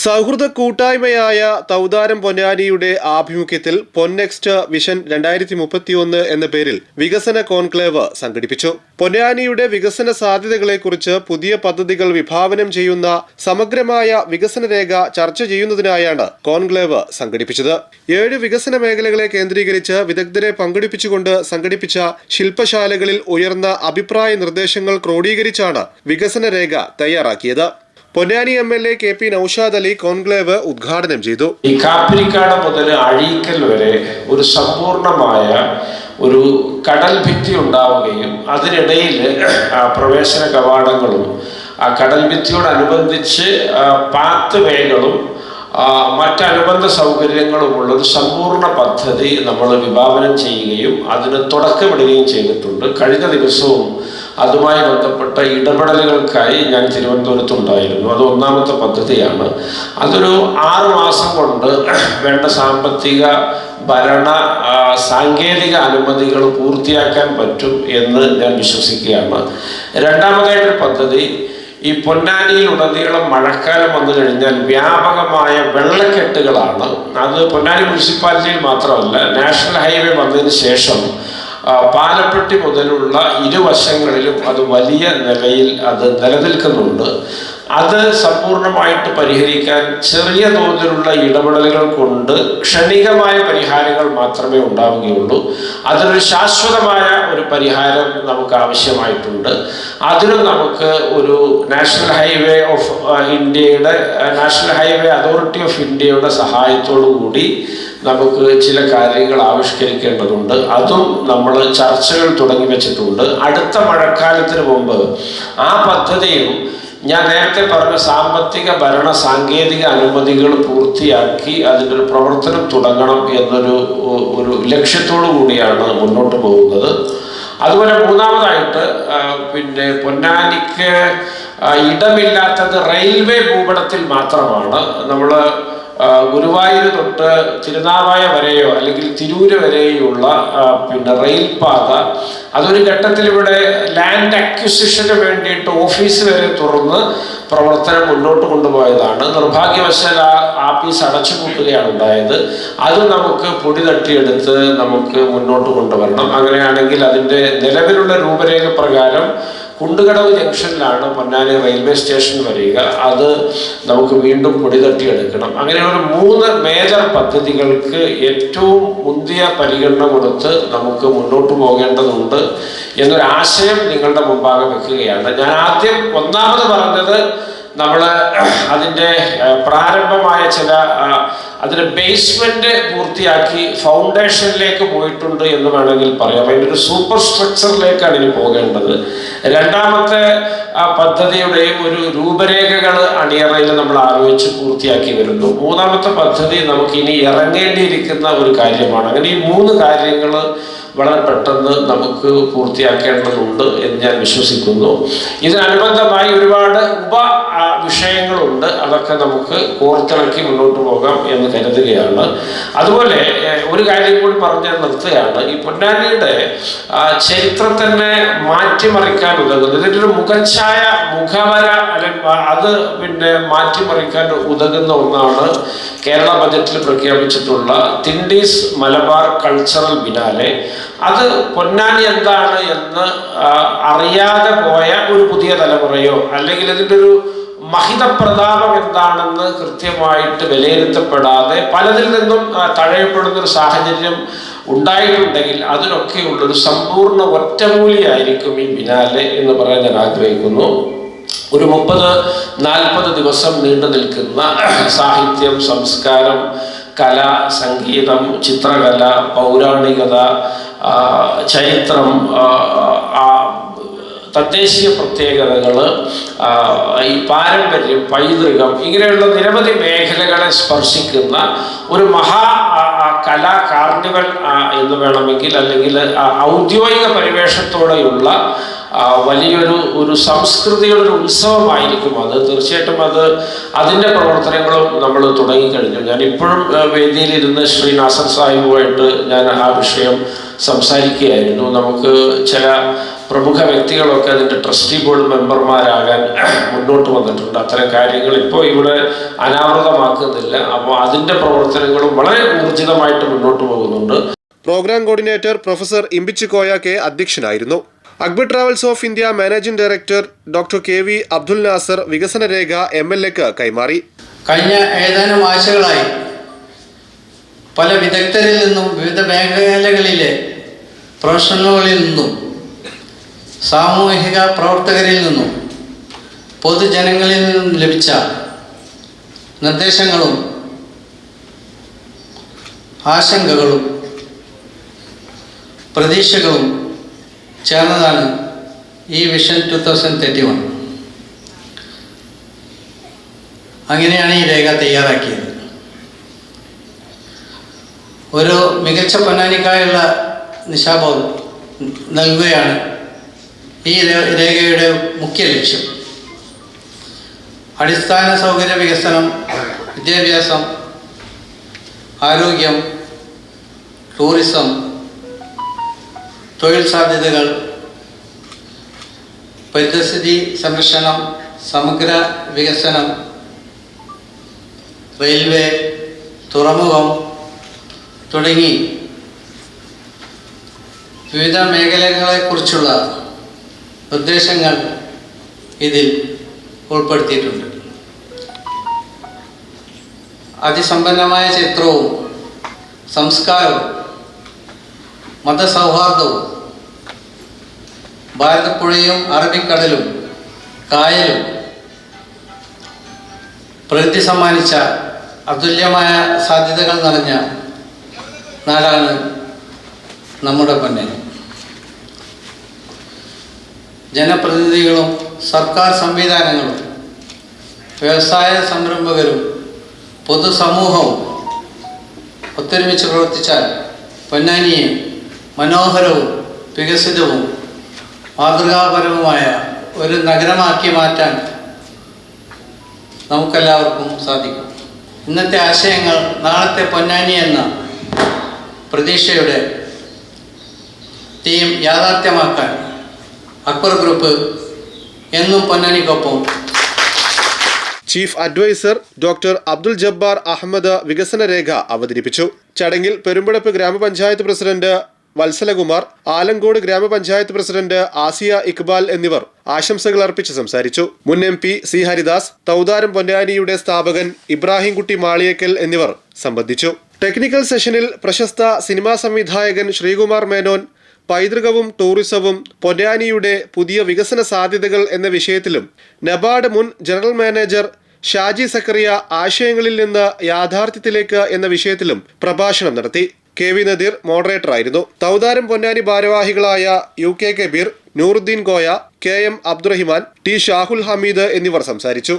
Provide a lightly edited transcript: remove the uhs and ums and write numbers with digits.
സൗഹൃദ കൂട്ടായ്മയായ തൗതാരം പൊന്നാനിയുടെ ആഭിമുഖ്യത്തിൽ പൊന്നെക്സ്റ്റ് വിഷൻ 2031 എന്ന പേരിൽ വികസന കോൺക്ലേവ് സംഘടിപ്പിച്ചു. പൊന്നാനിയുടെ വികസന സാധ്യതകളെക്കുറിച്ച് പുതിയ പദ്ധതികൾ വിഭാവനം ചെയ്യുന്ന സമഗ്രമായ വികസന രേഖ ചർച്ച ചെയ്യുന്നതിനായാണ് കോൺക്ലേവ് സംഘടിപ്പിച്ചത്. 7 വികസന മേഖലകളെ കേന്ദ്രീകരിച്ച് വിദഗ്ധരെ പങ്കെടുപ്പിച്ചുകൊണ്ട് സംഘടിപ്പിച്ച ശില്പശാലകളിൽ ഉയർന്ന അഭിപ്രായ നിർദ്ദേശങ്ങൾ ക്രോഡീകരിച്ചാണ് വികസന രേഖ തയ്യാറാക്കിയത്. Ponnani MLA KP Naushad Ali conclave ഉദ്ഘാടനം ചെയ്തു. ഈ കാപ്പിരിക്കാട് മുതൽ അഴീക്കൽ വരെ ഒരു സമ്പൂർണമായ ഒരു കടൽ ഭിത്തി ഉണ്ടാവുകയും അതിനിടയിൽ പ്രവേശന കവാടങ്ങളും ആ കടൽ ഭിത്തിയോടനുബന്ധിച്ച് പാത്ത് വേകളും മറ്റനുബന്ധ സൗകര്യങ്ങളുമുള്ള ഒരു സമ്പൂർണ്ണ പദ്ധതി നമ്മൾ വിഭാവനം ചെയ്യുകയും അതിന് തുടക്കമിടുകയും ചെയ്തിട്ടുണ്ട്. കഴിഞ്ഞ ദിവസവും അതുമായി ബന്ധപ്പെട്ട ഇടപെടലുകൾക്കായി ഞാൻ തിരുവനന്തപുരത്തുണ്ടായിരുന്നു. അത് ഒന്നാമത്തെ പദ്ധതിയാണ്. അതൊരു 6 മാസം കൊണ്ട് വേണ്ട സാമ്പത്തിക ഭരണ സാങ്കേതിക അനുമതികൾ പൂർത്തിയാക്കാൻ പറ്റും എന്ന് ഞാൻ വിശ്വസിക്കുകയാണ്. രണ്ടാമതായിട്ടൊരു പദ്ധതി, ഈ പൊന്നാനിയിലുടനീളം മഴക്കാലം വന്നു കഴിഞ്ഞാൽ വ്യാപകമായ വെള്ളക്കെട്ടുകളാണ്. അത് പൊന്നാനി മുനിസിപ്പാലിറ്റിയിൽ മാത്രമല്ല, നാഷണൽ ഹൈവേ വന്നതിന് ശേഷം പാലപ്പെട്ടി മുതലുള്ള ഇരുവശങ്ങളിലും അത് വലിയ നിലയിൽ അത് നിലനിൽക്കുന്നുണ്ട്. അത് സമ്പൂർണമായിട്ട് പരിഹരിക്കാൻ ചെറിയ തോതിലുള്ള ഇടപെടലുകൾ കൊണ്ട് ക്ഷണികമായ പരിഹാരങ്ങൾ മാത്രമേ ഉണ്ടാവുകയുള്ളൂ. അതിനൊരു ശാശ്വതമായ ഒരു പരിഹാരം നമുക്ക് ആവശ്യമായിട്ടുണ്ട്. അതിനും നമുക്ക് ഒരു നാഷണൽ ഹൈവേ അതോറിറ്റി ഓഫ് ഇന്ത്യയുടെ സഹായത്തോടു കൂടി നമുക്ക് ചില കാര്യങ്ങൾ ആവിഷ്കരിക്കേണ്ടതുണ്ട്. അതും നമ്മൾ ചർച്ചകൾ തുടങ്ങി വെച്ചിട്ടുണ്ട്. അടുത്ത മഴക്കാലത്തിന് മുമ്പ് ആ പദ്ധതിയും ഞാൻ നേരത്തെ പറഞ്ഞ സാമ്പത്തിക ഭരണ സാങ്കേതിക അനുമതികൾ പൂർത്തിയാക്കി അതിൻ്റെ ഒരു പ്രവർത്തനം തുടങ്ങണം എന്നൊരു ലക്ഷ്യത്തോടു കൂടിയാണ് മുന്നോട്ട് പോകുന്നത്. അതുപോലെ മൂന്നാമതായിട്ട് പൊന്നാനിക്ക് ഇടമില്ലാത്തത് റെയിൽവേ ഭൂപടത്തിൽ മാത്രമാണ്. നമ്മൾ ഗുരുവായൂർ തൊട്ട് തിരുനാവായ വരെയോ അല്ലെങ്കിൽ തിരൂര് വരെയുള്ള റെയിൽ പാത അതൊരു ഘട്ടത്തിൽ ഇവിടെ ലാൻഡ് അക്വിസിഷന് വേണ്ടിയിട്ട് ഓഫീസ് വരെ തുറന്ന് പ്രവർത്തനം മുന്നോട്ട് കൊണ്ടുപോയതാണ്. നിർഭാഗ്യവശാൽ ആ ആഫീസ് അടച്ചുപൂട്ടുകയാണ് ഉണ്ടായത്. അത് നമുക്ക് പൊടി തട്ടിയെടുത്ത് നമുക്ക് മുന്നോട്ട് കൊണ്ടുവരണം. അങ്ങനെയാണെങ്കിൽ അതിൻ്റെ നിലവിലുള്ള രൂപരേഖ പ്രകാരം കുണ്ടുകടവ് ജംഗ്ഷനിലാണ് പൊന്നാനി റെയിൽവേ സ്റ്റേഷൻ വരിക. അത് നമുക്ക് വീണ്ടും പൊടി തട്ടിയെടുക്കണം. അങ്ങനെയുള്ള 3 മേജർ പദ്ധതികൾക്ക് ഏറ്റവും മുന്തിയ പരിഗണന കൊടുത്ത് നമുക്ക് മുന്നോട്ട് പോകേണ്ടതുണ്ട് എന്നൊരാശയം നിങ്ങളുടെ മുമ്പാകെ വെക്കുകയാണ്. ഞാൻ ആദ്യം ഒന്നാമത് പറഞ്ഞത് നമ്മൾ അതിൻ്റെ പ്രാരംഭമായ അതിൻ്റെ ബേസ്മെന്റ് പൂർത്തിയാക്കി ഫൗണ്ടേഷനിലേക്ക് പോയിട്ടുണ്ട് എന്ന് വേണമെങ്കിൽ പറയാം. അതിൻ്റെ ഒരു സൂപ്പർ സ്ട്രക്ചറിലേക്കാണ് ഇനി പോകേണ്ടത്. രണ്ടാമത്തെ പദ്ധതിയുടെയും ഒരു രൂപരേഖകൾ അണിയറയിൽ നമ്മൾ ആലോചിച്ച് പൂർത്തിയാക്കി വരുന്നു. മൂന്നാമത്തെ പദ്ധതി നമുക്ക് ഇനി ഇറങ്ങേണ്ടിയിരിക്കുന്ന ഒരു കാര്യമാണ്. അങ്ങനെ ഈ 3 കാര്യങ്ങൾ വളരെ പെട്ടെന്ന് നമുക്ക് പൂർത്തിയാക്കേണ്ടതുണ്ട് എന്ന് ഞാൻ വിശ്വസിക്കുന്നു. ഇതിനനുബന്ധമായി ഒരുപാട് വിഷയങ്ങളുണ്ട്. അതൊക്കെ നമുക്ക് കോർത്തിണക്കി മുന്നോട്ട് പോകാം എന്ന് കരുതുകയാണ്. അതുപോലെ ഒരു കാര്യം കൂടി പറഞ്ഞ് നിർത്തുകയാണ്. ഈ പൊന്നാനിയുടെ ചരിത്രം തന്നെ മാറ്റിമറിക്കാൻ ഉതകുന്നത്, ഇതിൻ്റെ ഒരു മുഖവര അത് മാറ്റിമറിക്കാൻ ഉതകുന്ന ഒന്നാണ് കേരള ബജറ്റിൽ പ്രഖ്യാപിച്ചിട്ടുള്ള തിണ്ടീസ് മലബാർ കൾച്ചറൽ ബിനാലെ. അത് പൊന്നാനി എന്താണ് എന്ന് അറിയാതെ പോയ ഒരു പുതിയ തലമുറയോ അല്ലെങ്കിൽ ഇതിൻ്റെ ഒരു മഹിത പ്രതാപം എന്താണെന്ന് കൃത്യമായിട്ട് വിലയിരുത്തപ്പെടാതെ പലതിൽ നിന്നും തഴയപ്പെടുന്നൊരു സാഹചര്യം ഉണ്ടായിട്ടുണ്ടെങ്കിൽ അതിനൊക്കെയുള്ളൊരു സമ്പൂർണ്ണ ഒറ്റമൂലിയായിരിക്കും ഈ ബിനാലെ എന്ന് പറയാൻ ഞാൻ ആഗ്രഹിക്കുന്നു. ഒരു 30-40 ദിവസം നീണ്ടു നിൽക്കുന്ന സാഹിത്യം, സംസ്കാരം, കല, സംഗീതം, ചിത്രകല, പൗരാണികത, ചരിത്രം, തദ്ദേശീയ പ്രത്യേകതകൾ, ഈ പാരമ്പര്യം, പൈതൃകം, ഇങ്ങനെയുള്ള നിരവധി മേഖലകളെ സ്പർശിക്കുന്ന ഒരു കലാ കാർണിവൽ എന്ന് വേണമെങ്കിൽ, അല്ലെങ്കിൽ ഔദ്യോഗിക പരിവേഷത്തോടെയുള്ള വലിയൊരു സംസ്കൃതിയുടെ ഒരു ഉത്സവമായിരിക്കും അത്. തീർച്ചയായിട്ടും അതിൻ്റെ പ്രവർത്തനങ്ങളും നമ്മൾ തുടങ്ങിക്കഴിഞ്ഞു. ഞാൻ ഇപ്പോഴും വേദിയിലിരുന്ന് ശ്രീ നാസർ സാഹിബുമായിട്ട് ഞാൻ ആ വിഷയം സംസാരിക്കുകയായിരുന്നു. നമുക്ക് ചില പ്രമുഖ വ്യക്തികളൊക്കെ അതിൻ്റെ ട്രസ്റ്റി ബോർഡ് മെമ്പർമാരാകാൻ മുന്നോട്ട് വന്നിട്ടുണ്ട്. അത്തരം കാര്യങ്ങൾ ഇപ്പോൾ ഇവിടെ അനാവൃതമാക്കുന്നില്ല. അപ്പോൾ അതിൻ്റെ പ്രവർത്തനങ്ങളും വളരെ ഊർജിതമായിട്ട് മുന്നോട്ട് പോകുന്നുണ്ട്. Programme coordinator professor Imbichikoya K അധ്യക്ഷനായിരുന്നു. Akbar travels of India managing director doctor K V. Abdul Nasser വികസന രേഖ MLAക്ക് കൈമാറി. കഴിഞ്ഞ ഏതാനും ആഴ്ചകളായി പല വിദഗ്ധരിൽ നിന്നും വിവിധ മേഖലകളിലെ പ്രൊഫഷണലുകളിൽ നിന്നും സാമൂഹിക പ്രവർത്തകരിൽ നിന്നും പൊതുജനങ്ങളിൽ നിന്നും ലഭിച്ച നിർദ്ദേശങ്ങളും ആശങ്കകളും പ്രതീക്ഷകളും ചേർന്നതാണ് ഈ വിഷൻ 2031. അങ്ങനെയാണ് ഈ രേഖ തയ്യാറാക്കിയത്. ഒരു മികച്ച പൊന്നാനിക്കായുള്ള നിശാബോധം നൽകുകയാണ് ഈ രേഖയുടെ മുഖ്യ ലക്ഷ്യം. അടിസ്ഥാന സൗകര്യ വികസനം, വിദ്യാഭ്യാസം, ആരോഗ്യം, ടൂറിസം, തൊഴിൽ സാധ്യതകൾ, പരിസ്ഥിതി സംരക്ഷണം, സമഗ്ര വികസനം, റെയിൽവേ, തുറമുഖം തുടങ്ങി വിവിധ മേഖലകളെക്കുറിച്ചുള്ള നിർദ്ദേശങ്ങൾ ഇതിൽ ഉൾപ്പെടുത്തിയിട്ടുണ്ട്. അതിസമ്പന്നമായ ചരിത്രവും സംസ്കാരവും മതസൗഹാർദ്ദവും ഭാരതപ്പുഴയും അറബിക്കടലും കായലും പ്രകൃതി സമ്മാനിച്ച അതുല്യമായ സാധ്യതകൾ നിറഞ്ഞ നാടാണ് നമ്മുടെ പൊന്നാനി. ജനപ്രതിനിധികളും സർക്കാർ സംവിധാനങ്ങളും വ്യവസായ സംരംഭകരും പൊതുസമൂഹവും ഒത്തൊരുമിച്ച് പ്രവർത്തിച്ചാൽ പൊന്നാനിയെ മനോഹരവും വികസിതവും മാതൃകാപരവുമായ ഒരു നഗരമാക്കി മാറ്റാൻ നമുക്കെല്ലാവർക്കും സാധിക്കും. ഇന്നത്തെ ആശയങ്ങൾ നാളത്തെ പൊന്നാനി എന്ന പ്രതീക്ഷയുടെ തീം യാഥാർത്ഥ്യമാക്കാൻ അക്ബർ ഗ്രൂപ്പ് എന്നും പൊന്നാനിക്കൊപ്പം. Chief adviser doctor Abdul Jabbar Ahmed വികസന രേഖ അവതരിപ്പിച്ചു. ചടങ്ങിൽ പെരുമ്പടപ്പ് ഗ്രാമപഞ്ചായത്ത് പ്രസിഡന്റ് വത്സലകുമാർ, ആലങ്കോട് ഗ്രാമപഞ്ചായത്ത് പ്രസിഡന്റ് ആസിയ ഇക്ബാൽ എന്നിവർ ആശംസകൾ അർപ്പിച്ച് സംസാരിച്ചു. മുൻ MP C ഹരിദാസ്, തൗദാരം പൊന്നാനിയുടെ സ്ഥാപകൻ ഇബ്രാഹിംകുട്ടി മാളിയക്കൽ എന്നിവർ സംബന്ധിച്ചു. ടെക്നിക്കൽ സെഷനിൽ പ്രശസ്ത സിനിമാ സംവിധായകൻ ശ്രീകുമാർ മേനോൻ പൈതൃകവും ടൂറിസവും പൊന്നാനിയുടെ പുതിയ വികസന സാധ്യതകൾ എന്ന വിഷയത്തിലും നബാർഡ് മുൻ ജനറൽ മാനേജർ ഷാജി സക്കറിയ ആശയങ്ങളിൽ നിന്ന് യാഥാർത്ഥ്യത്തിലേക്ക് എന്ന വിഷയത്തിലും പ്രഭാഷണം നടത്തി. KV നദീർ മോഡറേറ്ററായിരുന്നു. തൗദാരം പൊന്നാനി ഭാരവാഹികളായ UK Kabir, Nooruddeen Koya, KM Abdurahiman, T Shahul Hameed എന്നിവർ സംസാരിച്ചു.